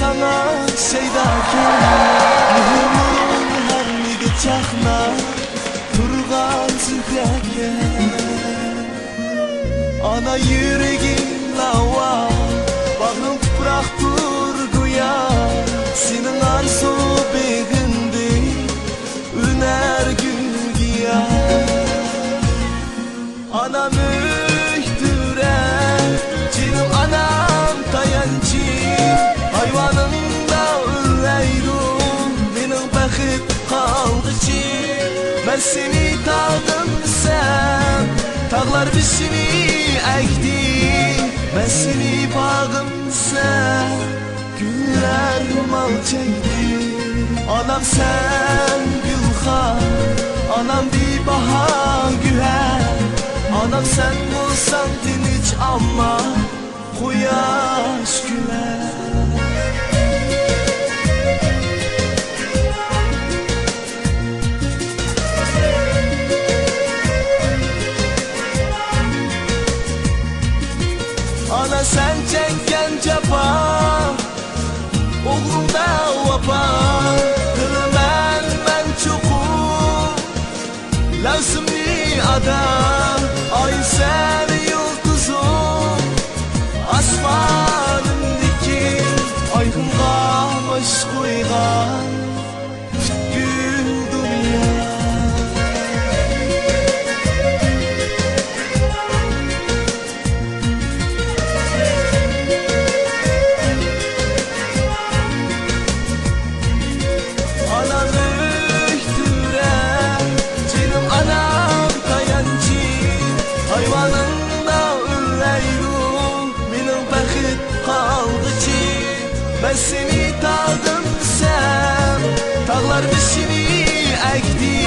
sana şeydaki Mühürün her mide çakna Turgan zührege Ana yüreğin lava Bağım toprak durguya Senin arzu begindi Üner gülgiya Ana mühtüre Canım anam tayancı Hayvanında üreyrum Benim bakıp kaldı ki Ben seni tağdım sen Tağlar bizini ekti Ben seni bağım sen Güller mal çekti Anam sen gülhan Anam bir bahar güher Anam sen bulsan dinç ama Kuyaş güler Ana sen çeken capa Oğlum da vapa ben çokum Lazımlı adam Ay sen yıldızım Asmanımdaki Aydın kalmış koygan Gül dünya Hayvanında üreyrum Benim bakıp kaldı ki Ben seni tağdım sen Tağlar bizini ekti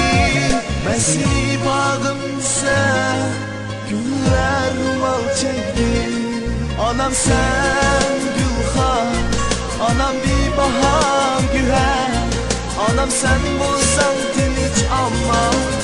Ben seni bağım sen Güller mal çekti Anam sen gülhan Anam bir bahar güher Anam sen bulsan dinç ama